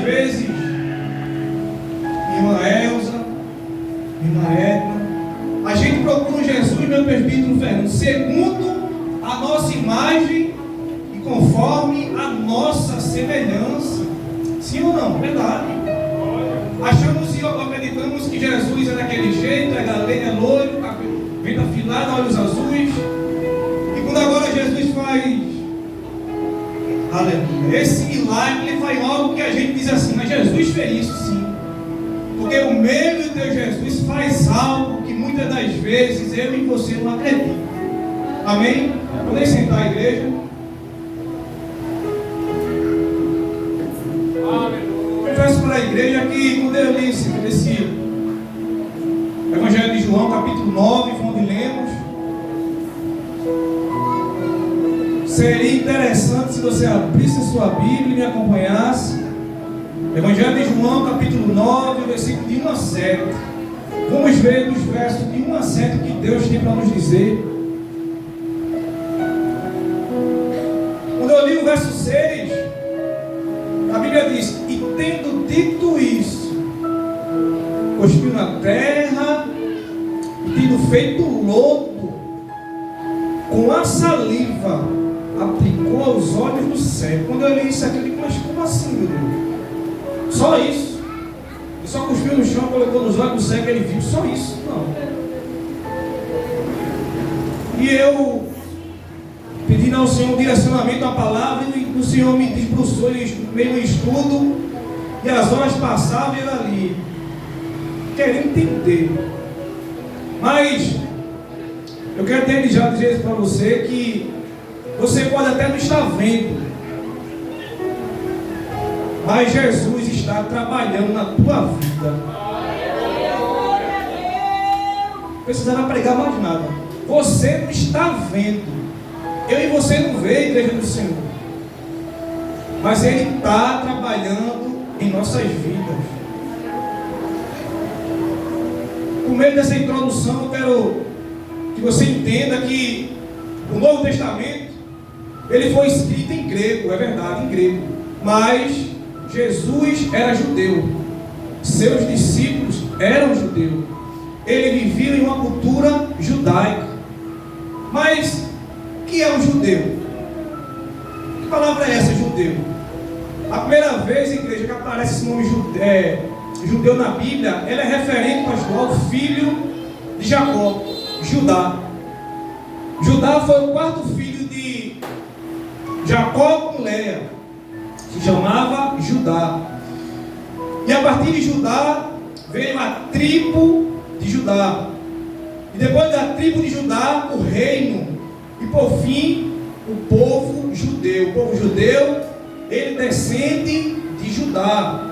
vezes, irmã Elza, irmã Edna, a gente procura um Jesus, meu presbítero Fernando, segundo a nossa imagem e conforme a nossa semelhança. Sim ou não? Verdade. Achamos e acreditamos que Jesus é daquele jeito, é galego, é loiro, vento afilado, olhos azuis. E quando agora Jesus faz, aleluia, esse milagre, ele faz algo que a gente diz assim, mas Jesus fez isso sim. Porque o meu e teu Jesus faz algo que muitas das vezes eu e você não acreditamos. Amém? Podem sentar, a igreja. Confesso para a igreja que quando eu li esse Evangelho de João, capítulo 9, onde lemos, seria interessante se você abrisse a sua Bíblia e me acompanhasse. Evangelho de João, capítulo 9, versículo de 1 a 7. Vamos ver dos versos de 1 a 7 o que Deus tem para nos dizer. Quando eu li o verso 6, a Bíblia diz: e tendo dito isso, cuspiu na terra, e tendo feito lodo com a saliva, aplicou aos olhos do cego. Quando eu li isso aqui, eu digo, mas como assim, meu Deus? Só isso? Ele só cuspiu no chão, colocou nos olhos do cego e ele viu, só isso? Não. E eu pedindo ao Senhor um direcionamento à palavra, e o Senhor me debruçou meio no estudo, e as horas passavam e eu ali, querendo entender. Mas eu quero desde já dizer para você que você pode até não estar vendo, mas Jesus está trabalhando na tua vida. Não precisava pregar mais nada. Você não está vendo. Eu e você não vê a igreja do Senhor, mas Ele está trabalhando em nossas vidas. Por meio dessa introdução, eu quero que você entenda que o Novo Testamento, ele foi escrito em grego, é verdade, em grego, mas Jesus era judeu, seus discípulos eram judeus, ele vivia em uma cultura judaica. Mas o que é um judeu? Que palavra é essa, judeu? A primeira vez, igreja, que aparece esse nome judeu na Bíblia, ela é referente, pastor, ao filho de Jacó, Judá. Judá foi o quarto filho de Jacó com Leia, se chamava Judá. E a partir de Judá veio a tribo de Judá. E depois da tribo de Judá, o reino. E por fim, o povo judeu. O povo judeu, ele descende de Judá.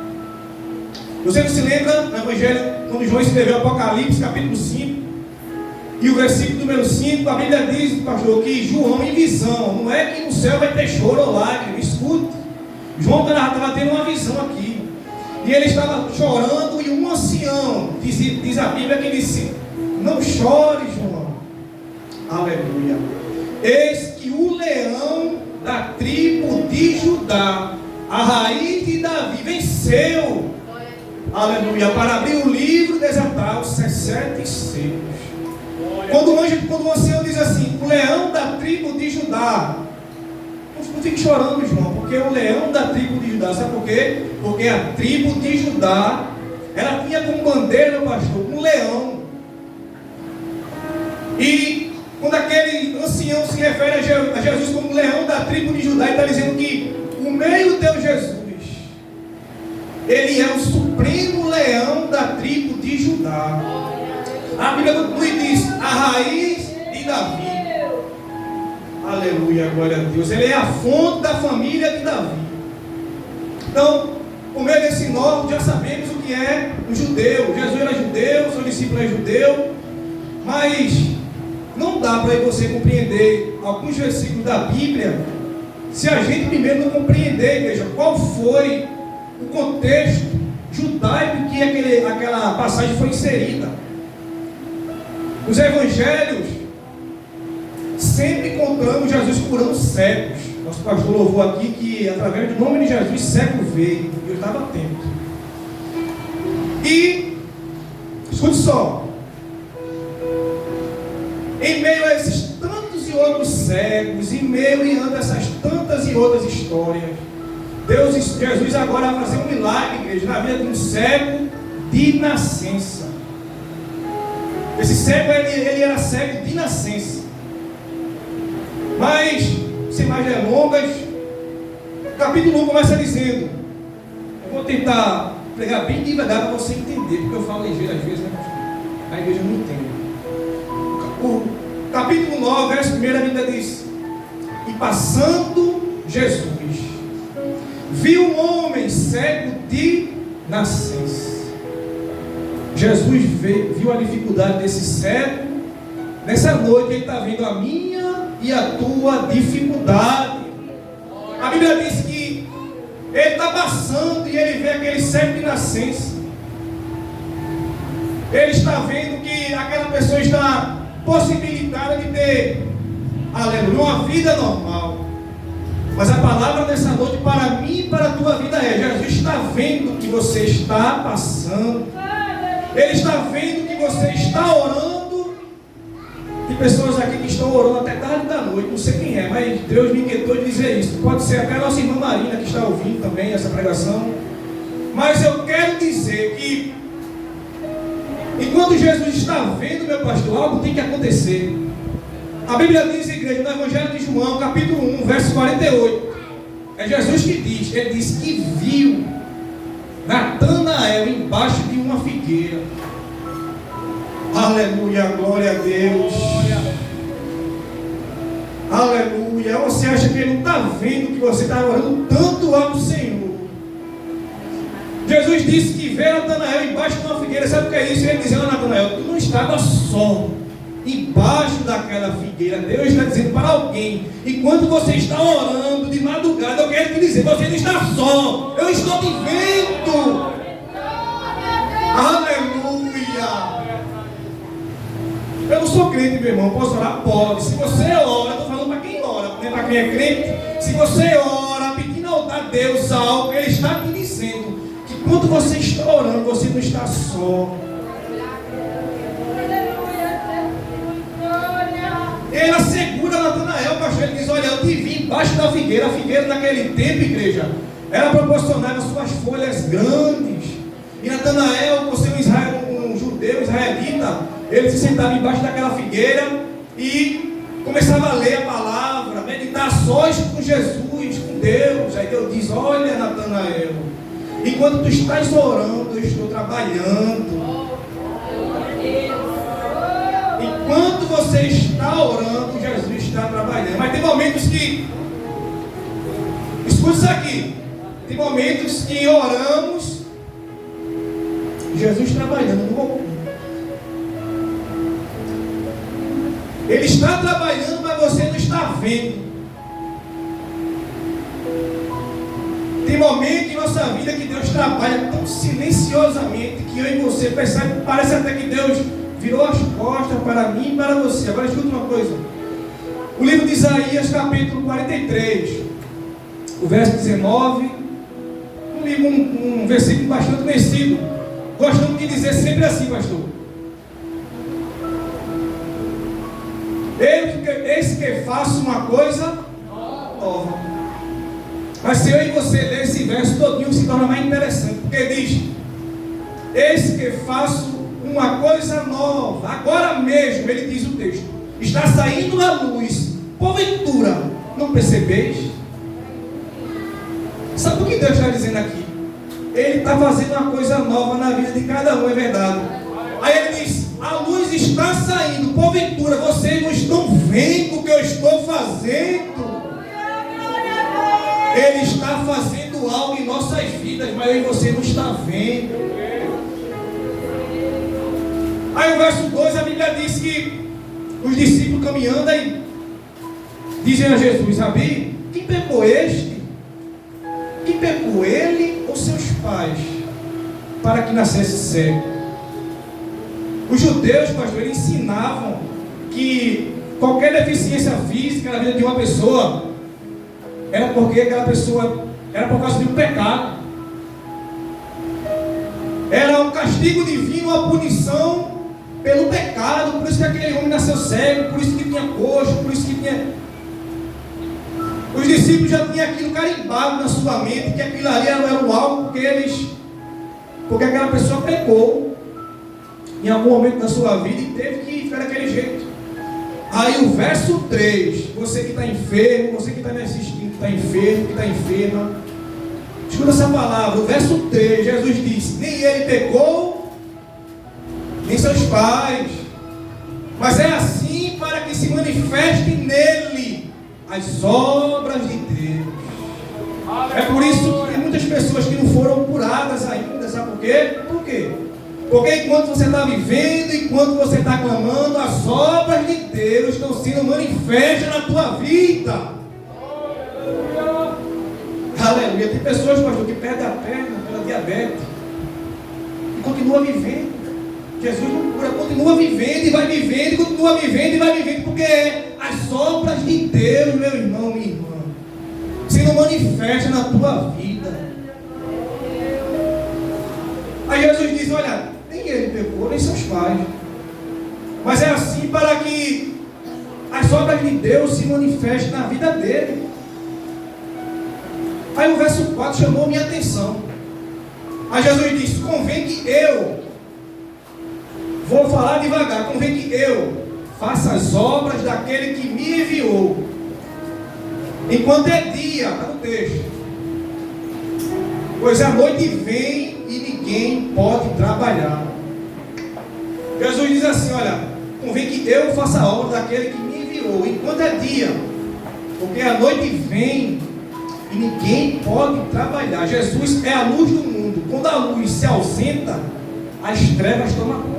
Você não se lembra no Evangelho, quando João escreveu Apocalipse, capítulo 5, e o versículo número 5, a Bíblia diz, pastor, que João em visão, não é que no céu vai ter choro ou lágrima, escute. João estava tendo uma visão aqui, e ele estava chorando, e um ancião, diz a Bíblia, que disse: não chore, João, aleluia, eis que o leão da tribo de Judá, a raiz de Davi, venceu, aleluia, para abrir o livro e desatar os 7 selos. Quando o ancião diz assim, o leão da tribo de Judá, não fique chorando, João, porque o leão da tribo de Judá, sabe por quê? Porque a tribo de Judá, ela tinha como bandeira, pastor, um leão. E quando aquele ancião se refere a Jesus como leão da tribo de Judá, ele está dizendo que o meio teu Jesus, ele é o supremo leão da tribo de Judá. A Bíblia continua e diz: a raiz de Davi. Aleluia, glória a Deus. Ele é a fonte da família de Davi. Então, por meio desse norte, já sabemos o que é o judeu. Jesus era judeu, seu discípulo é judeu. Mas não dá para você compreender alguns versículos da Bíblia se a gente primeiro não compreender, igreja, qual foi o contexto judaico que aquela passagem foi inserida. Os evangelhos sempre contamos Jesus curando cegos. Nosso pastor louvou aqui que através do nome de Jesus cego veio. E eu estava atento. E escute só. Em meio a esses tantos e outros cegos, em meio a essas tantas e outras histórias, Jesus agora vai fazer um milagre, igreja, na vida de um cego de nascença. Esse cego, ele era cego de nascença. Mas, sem mais delongas, o capítulo 1 começa dizendo, eu vou tentar pregar bem devagar para você entender, porque eu falo ligeiro às vezes, né? A igreja não entende. O capítulo 9, verso 1, a Bíblia diz: e passando Jesus, viu um homem cego de nascença. Jesus viu a dificuldade desse cego. Nessa noite ele está vendo a minha e a tua dificuldade. A Bíblia diz que ele está passando e ele vê aquele cego de nascença. Ele está vendo que aquela pessoa está possibilitada de ter, aleluia, uma vida normal. Mas a palavra dessa noite para mim e para a tua vida é: Jesus está vendo o que você está passando. Ele está vendo que você está orando. Tem pessoas aqui que estão orando até tarde da noite, não sei quem é, mas Deus me inquietou de dizer isso. Pode ser até a nossa irmã Marina que está ouvindo também essa pregação. Mas eu quero dizer que enquanto Jesus está vendo, meu pastor, algo tem que acontecer. A Bíblia diz, igreja, no Evangelho de João, capítulo 1, verso 48. É Jesus que diz, ele diz que viu Natanael embaixo de uma figueira. Aleluia, glória a Deus. Aleluia. Você acha que ele não está vendo que você está orando tanto ao Senhor? Jesus disse que vê Natanael embaixo de uma figueira. Sabe o que é isso? Ele dizendo a Natanael: tu não estava só embaixo daquela figueira. Deus está dizendo para alguém: enquanto você está orando de madrugada, eu quero te dizer, você não está só. Eu estou te vendo. Aleluia. Eu não sou crente, meu irmão. Posso orar? Pode. Se você ora, estou falando para quem ora, não é para quem é crente. Se você ora pedindo a Deus algo, Ele está te dizendo que quando você está orando, você não está só. Ele assegura Natanael, pastor. Ele diz: olha, eu te vi embaixo da figueira. A figueira naquele tempo, igreja, ela proporcionava suas folhas grandes. E Natanael, por ser um judeu, israelita, ele se sentava embaixo daquela figueira e começava a ler a palavra, meditar sós com Jesus, com Deus. Aí Deus diz: olha, Natanael, enquanto tu estás orando, eu estou trabalhando. Enquanto você está orando, Jesus está trabalhando. Mas tem momentos que, escuta isso aqui, tem momentos que oramos, Jesus trabalhando no oculto. Ele está trabalhando, mas você não está vendo. Tem momentos em nossa vida que Deus trabalha tão silenciosamente que eu e você percebe, parece até que Deus virou as costas para mim e para você. Agora escuta uma coisa. O livro de Isaías, capítulo 43, o verso 19, um versículo bastante conhecido. Gostamos de dizer sempre assim, pastor: eis que faço uma coisa nova. Mas se eu e você ler esse verso todinho, se torna mais interessante, porque diz: eis que faço uma coisa nova. Agora mesmo, ele diz o texto, está saindo a luz. Porventura, não percebeis? Sabe o que Deus está dizendo aqui? Ele está fazendo uma coisa nova na vida de cada um, é verdade. Aí ele diz: a luz está saindo. Porventura, vocês não estão vendo o que eu estou fazendo? Ele está fazendo algo em nossas vidas, mas eu e você não está vendo. Aí o verso 2, a Bíblia diz que os discípulos caminhando aí dizem a Jesus: Rabi, quem pecou este? Quem pecou, ele ou seus pais, para que nascesse cego? Os judeus, pastor, eles ensinavam que qualquer deficiência física na vida de uma pessoa era porque aquela pessoa, era por causa de um pecado. Era um castigo divino, uma punição pelo pecado. Por isso que aquele homem nasceu cego, por isso que tinha coxo, por isso que tinha... Os discípulos já tinham aquilo carimbado na sua mente, que aquilo ali era um algo porque aquela pessoa pecou em algum momento da sua vida e teve que ficar daquele jeito. Aí o verso 3, você que está enfermo, você que está me assistindo, que está enfermo, que está enferma, escuta essa palavra, o verso 3, Jesus disse: nem ele pecou, nem seus pais, mas é assim para que se manifeste nele as obras de Deus. É por isso que tem muitas pessoas que não foram curadas ainda, sabe por quê? Por quê? Porque enquanto você está vivendo, enquanto você está clamando, as obras de Deus estão sendo manifestas na tua vida. Aleluia. Tem pessoas, pastor, que perdem a perna pela diabetes e continua vivendo. Jesus não cura, continua vivendo e vai vivendo, e continua vivendo e vai vivendo, porque as obras de Deus, meu irmão, minha irmã, sendo manifestas na tua vida. Aí Jesus diz: olha, nem ele pecou, nem seus pais, mas é assim para que as obras de Deus se manifestem na vida dele. Aí o verso 4 chamou minha atenção. Aí Jesus disse: convém que eu, vou falar devagar, convém que eu faça as obras daquele que me enviou, enquanto é dia, está no texto, pois a noite vem e ninguém pode trabalhar. Jesus diz assim: olha, convém que eu faça a obra daquele que me enviou, enquanto é dia, porque a noite vem e ninguém pode trabalhar. Jesus é a luz do mundo. Quando a luz se ausenta, as trevas tomam conta.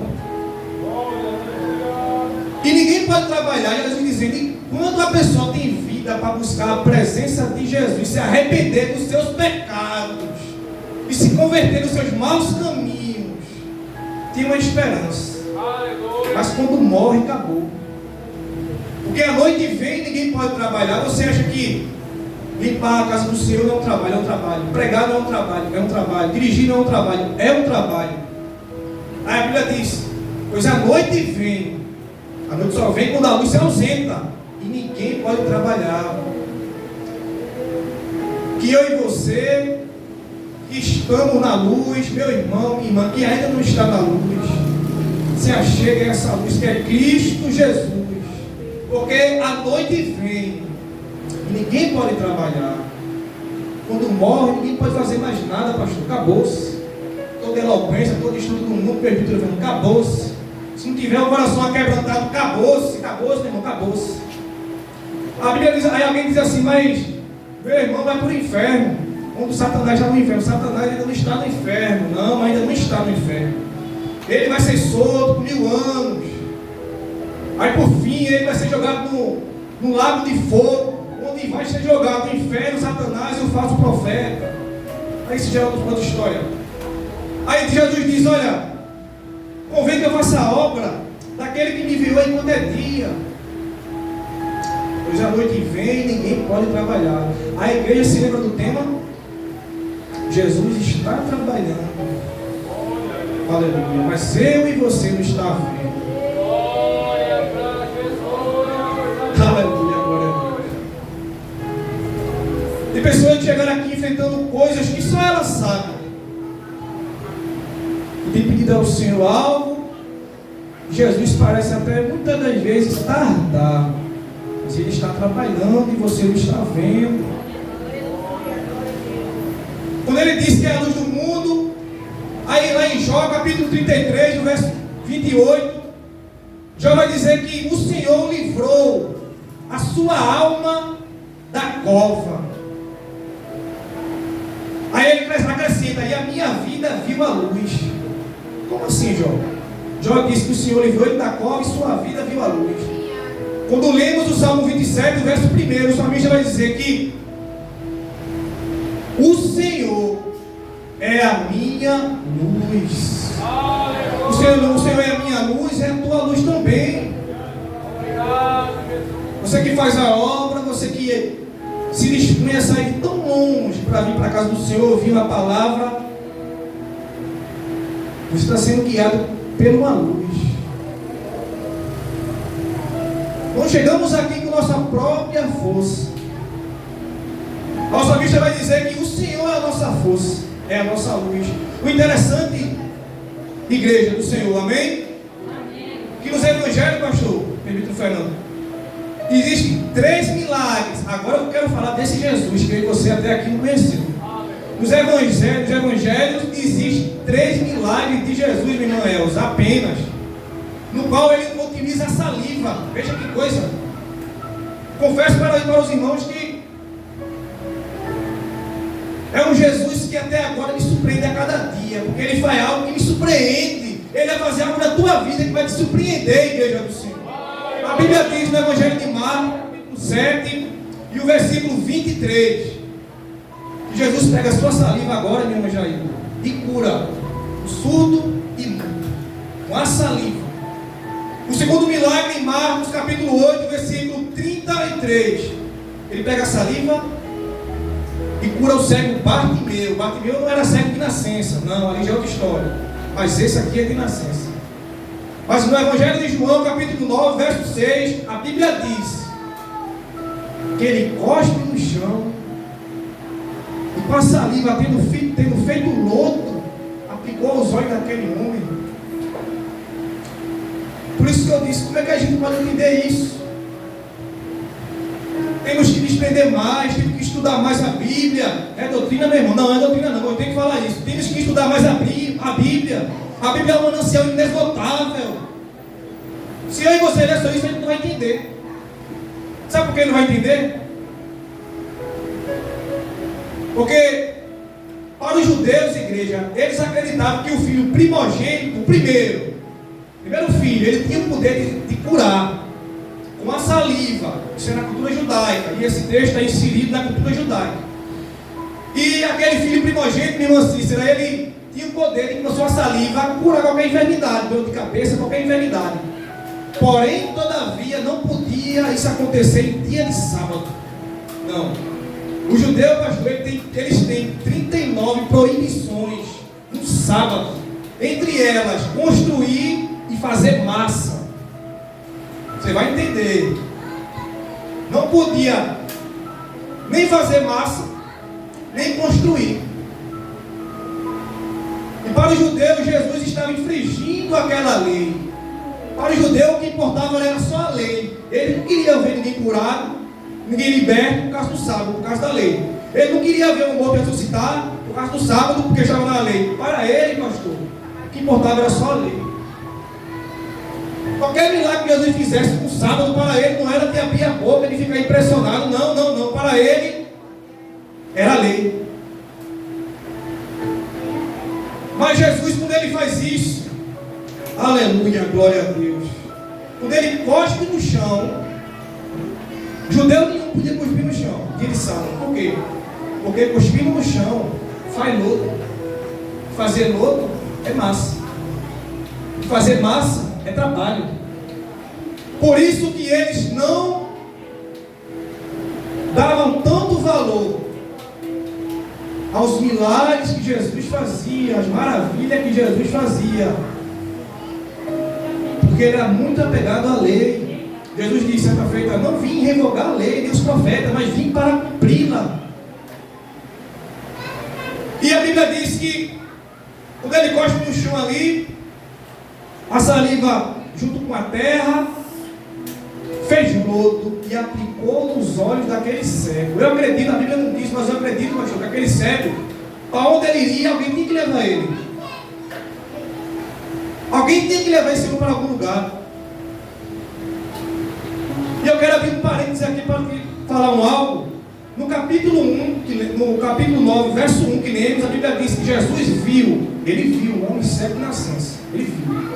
E ninguém pode trabalhar. Jesus dizendo: enquanto a pessoa tem vida para buscar a presença de Jesus, se arrepender dos seus pecados e se converter dos seus maus caminhos, tem uma esperança. Mas quando morre, acabou. Porque a noite vem e ninguém pode trabalhar. Você acha que limpar a casa do Senhor não é um trabalho? É um trabalho. Pregar não é um trabalho, é um trabalho. Dirigir não é um trabalho, é um trabalho. Aí a Bíblia diz: pois a noite vem. A noite só vem quando a luz se ausenta e ninguém pode trabalhar. Que eu e você, que estamos na luz, meu irmão, minha irmã, que ainda não está na luz, se achegue a essa luz que é Cristo Jesus. Porque a noite vem e ninguém pode trabalhar. Quando morre, ninguém pode fazer mais nada, pastor. Acabou-se. Toda eloquência, todo estudo do mundo, perdido, acabou-se. Se não tiver o coração aquebrantado, acabou-se, acabou-se, meu irmão, acabou-se. A Bíblia diz, aí alguém diz assim: mas meu irmão vai para o inferno. Quando Satanás está no inferno, Satanás ainda não está no inferno. Não, ainda não está no inferno. Ele vai ser solto por 1000 anos. Aí por fim ele vai ser jogado no lago de fogo, onde vai ser jogado no inferno Satanás e o falso profeta. Aí isso já é outra história. Aí Jesus diz: olha, convém que eu faça a obra daquele que me enviou enquanto é dia, pois a noite vem e ninguém pode trabalhar. A igreja se lembra do tema? Jesus está trabalhando. Aleluia. Mas eu e você não está vendo. Aleluia, glória a Deus. Tem pessoas que chegaram aqui enfrentando coisas que só elas sabem. E tem pedido ao Senhor algo. Jesus parece até muitas das vezes tardar. Mas Ele está trabalhando e você não está vendo. Quando Ele disse que é a luz do mundo, aí lá em Jó, capítulo 33, no verso 28, Jó vai dizer que o Senhor livrou a sua alma da cova. Aí ele acrescenta: e a minha vida viu a luz. Como assim, Jó? Jó disse que o Senhor livrou ele da cova e sua vida viu a luz. Quando lemos o Salmo 27, o verso 1, o salmista vai dizer que o Senhor é a minha luz. O Senhor é a minha luz, é a tua luz também. Você que faz a obra, você que se dispunha a sair tão longe para vir para a casa do Senhor, ouvir uma palavra, você está sendo guiado por uma luz. Não chegamos aqui com nossa própria força. Nossa vista vai dizer que o Senhor é a nossa força, é a nossa luz. O interessante, igreja do Senhor, amém? Amém. Que nos evangelhos, pastor, permita o Fernando, existem 3 milagres. Agora eu quero falar desse Jesus que você até aqui não conheceu. Nos evangelhos existem 3 milagres de Jesus, meu irmão Elza, apenas, no qual ele utiliza a saliva. Veja que coisa. Confesso para os irmãos que é um Jesus que até agora me surpreende a cada dia, porque ele faz algo que me surpreende. Ele vai fazer algo na tua vida que vai te surpreender, igreja do Senhor. A Bíblia diz no Evangelho de Marcos, capítulo 7 e o versículo 23, que Jesus pega a sua saliva agora, meu irmão Jair, e cura o surdo e mudo com a saliva. O segundo milagre em Marcos, capítulo 8, versículo 33, ele pega a saliva e cura o cego Bartimeu. Bartimeu não era cego de nascença, não, ali já é outra história, mas esse aqui é de nascença. Mas no Evangelho de João, capítulo 9, verso 6, a Bíblia diz que ele cospe no chão e com a saliva, tendo feito lodo, aplicou aos olhos daquele homem. Por isso que eu disse, como é que a gente pode entender isso? Temos que desprender mais, temos que estudar mais a Bíblia. É doutrina, meu irmão? Não, é doutrina não, eu tenho que falar isso. Temos que estudar mais a Bíblia. A Bíblia é um manancial inesgotável. Se eu e você ler só isso, a gente não vai entender. Sabe por que não vai entender? Porque para os judeus, igreja, eles acreditavam que o filho primogênito, o primeiro filho, ele tinha o poder de curar com a saliva. Isso é na cultura judaica, e esse texto está inserido na cultura judaica. E aquele filho primogênito, meu irmão Cícera, ele tinha o poder de, com a sua saliva, curar qualquer enfermidade, dor de cabeça, qualquer enfermidade. Porém, todavia, não podia isso acontecer em dia de sábado. Não. O judeu, pastor, eles têm 39 proibições no sábado. Entre elas, construir e fazer massa. Você vai entender. Não podia nem fazer massa, nem construir. E para os judeus, Jesus estava infringindo aquela lei. Para o judeu, o que importava era só a lei. Ele não queria ver ninguém curado, ninguém liberto por causa do sábado, por causa da lei. Ele não queria ver um morto ressuscitar por causa do sábado, porque estava na lei. Para ele, pastor, o que importava era só a lei. Qualquer milagre que Jesus fizesse no sábado, para ele não era de abrir a boca, de ficar impressionado. Não. Para ele era a lei. Mas Jesus, quando ele faz isso, aleluia, glória a Deus, quando ele cospe no chão, judeu nenhum podia cuspir no chão, que eles sabem. Por quê? Porque cuspindo no chão faz lodo. Fazer lodo é massa. Fazer massa é trabalho. Por isso que eles não davam tanto valor aos milagres que Jesus fazia, às maravilhas que Jesus fazia, porque ele era muito apegado à lei. Jesus disse certa feita: não vim revogar a lei nem os profetas, mas vim para cumpri-la. E a Bíblia diz que quando ele cospe no chão ali, a saliva junto com a terra fez lodo e aplicou nos olhos daquele cego. Eu acredito, a Bíblia não diz, mas eu acredito, pastor, que aquele cego, para onde ele iria, alguém tinha que levar ele. Alguém tinha que levar esse homem para algum lugar. E eu quero abrir um parênteses aqui para falar algo. No capítulo 9, verso 1 que lemos, a Bíblia diz que Jesus viu, ele viu um homem cego de nascença. Ele viu.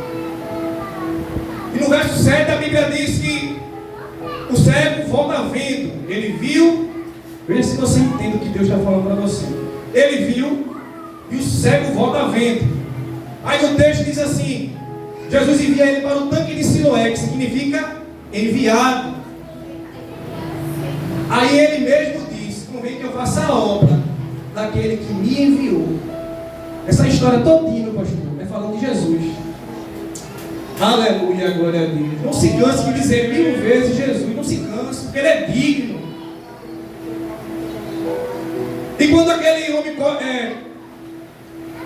E no verso 7 a Bíblia diz que o cego volta vendo. Ele viu. Veja se você entende o que Deus está falando para você. Ele viu e o cego volta vendo. Aí o texto diz assim: Jesus envia ele para o tanque de Siloé, que significa enviado. Aí ele mesmo diz: faça a obra daquele que me enviou. Essa história todinha, meu pastor, é falando de Jesus. Aleluia, glória a Deus. Não se canse de dizer 1000 vezes Jesus, não se canse, porque Ele é digno. E quando aquele homem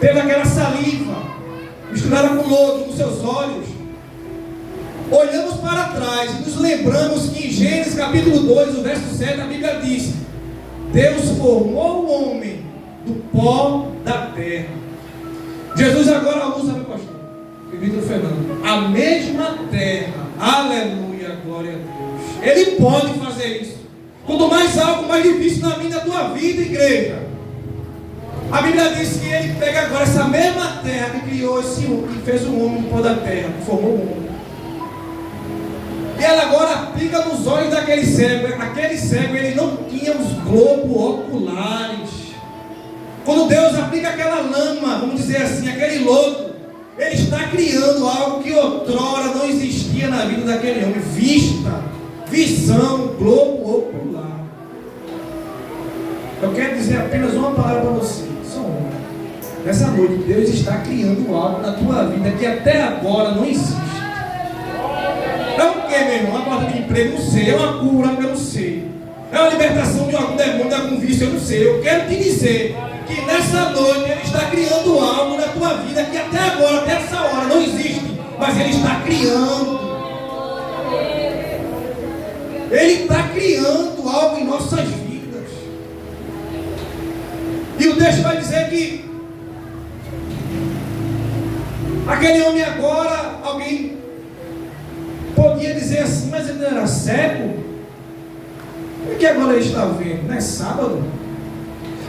teve aquela saliva misturada com lodo nos seus olhos, olhamos para trás e nos lembramos que em Gênesis capítulo 2, o verso 7, a Bíblia diz: Deus formou o homem do pó da terra. Jesus agora usa, meu pastor, Vitor Fernando, a mesma terra. Aleluia, glória a Deus. Ele pode fazer isso. Quanto mais algo, mais difícil na minha, na tua vida, igreja. A Bíblia diz que Ele pega agora essa mesma terra que criou esse homem, que fez o homem do pó da terra, que formou o homem. E ela agora aplica nos olhos daquele cego. Aquele cego, ele não tinha os globos oculares. Quando Deus aplica aquela lama, vamos dizer assim, aquele lodo, Ele está criando algo que outrora não existia na vida daquele homem. Vista, visão, globo ocular. Eu quero dizer apenas uma palavra para você. Só uma. Nessa noite, Deus está criando algo na tua vida que até agora não existe. É o que, meu irmão? Uma porta de emprego, não sei. É uma cura, eu não sei. É uma libertação de algum demônio, de algum vício, eu não sei. Eu quero te dizer que nessa noite Ele está criando algo na tua vida que até agora, até essa hora, não existe. Mas Ele está criando. Ele está criando algo em nossas vidas. E o texto vai dizer que aquele homem agora, alguém podia dizer assim, mas ele não era cego? Por que agora ele está vendo? Não é sábado?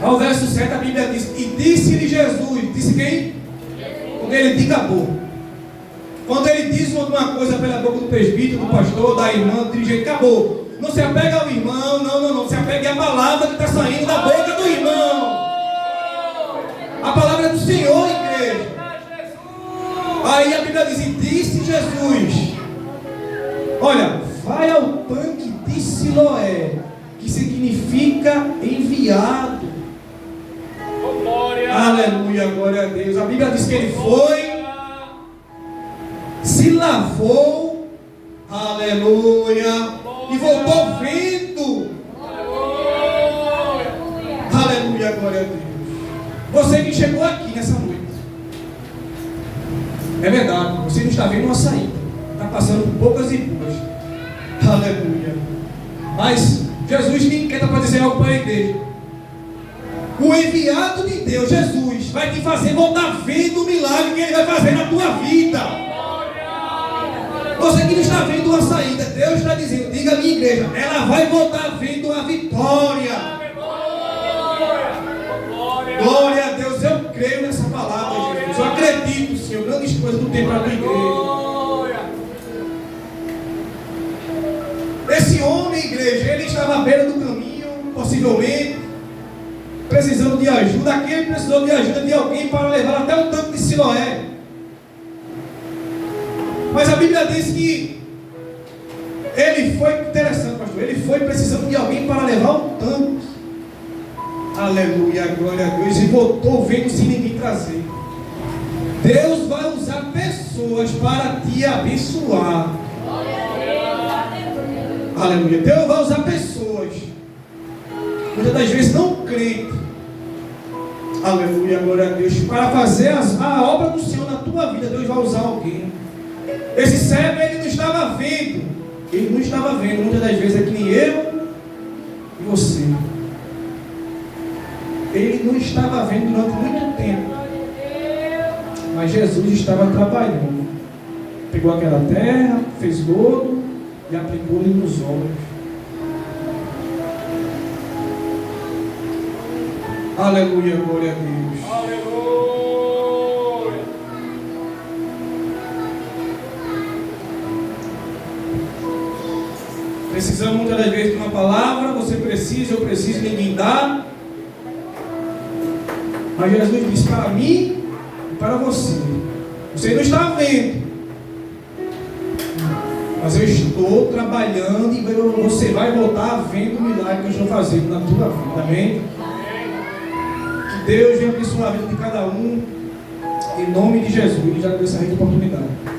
Ao verso 7 a Bíblia diz: e disse-lhe Jesus, disse quem? Quando ele diz acabou. Quando ele diz alguma coisa pela boca do presbítero, do pastor, da irmã, do dirigente, acabou. Não se apega ao irmão, não se apegue à palavra que está saindo da boca do irmão. A palavra é do Senhor, igreja. Aí a Bíblia diz: e disse Jesus, olha, vai ao tanque de Siloé, que significa enviado. Aleluia, glória a Deus. A Bíblia diz que ele foi, se lavou, aleluia, e voltou vendo. Aleluia, glória a Deus. Você que chegou aqui nessa noite, é verdade, você não está vendo uma saída, está passando por poucas e boas. Aleluia. Mas Jesus me inquieta para dizer algo para a igreja. O enviado de Deus, Jesus, vai te fazer voltar vendo o milagre que Ele vai fazer na tua vida. Você que não está vendo uma saída, Deus está dizendo, diga à minha igreja, ela vai voltar vendo a vitória. Glória a Deus, eu creio nessa palavra, Jesus. Eu acredito, Senhor, grandes coisas do tempo para a tua igreja. Esse homem, igreja, ele estava à beira do caminho, possivelmente, precisando de ajuda. Aquele precisou de ajuda de alguém para levar até o tanque de Siloé. Mas a Bíblia diz que ele foi, interessante, pastor, ele foi precisando de alguém para levar o tanque. Aleluia, glória a Deus. E voltou vendo sem ninguém trazer. Deus vai usar pessoas para te abençoar. Aleluia. Deus vai usar pessoas, muitas das vezes não crentes. Aleluia, glória a Deus. Para fazer a obra do Senhor na tua vida, Deus vai usar alguém. Esse cego, ele não estava vendo. Ele não estava vendo. Muitas das vezes é que nem eu e você. Ele não estava vendo durante muito tempo. Mas Jesus estava trabalhando. Pegou aquela terra, fez lodo e aplicou-lhe nos olhos. Aleluia, glória a Deus. Aleluia. Precisamos muitas das vezes de uma palavra. Você precisa, eu preciso, ninguém dá. Mas Jesus disse para mim e para você. Você não está vendo. Mas eu estou trabalhando e você vai voltar vendo o milagre que eu estou fazendo na tua vida. Amém? Que Deus venha abençoar a vida de cada um. Em nome de Jesus. E já deu essa oportunidade.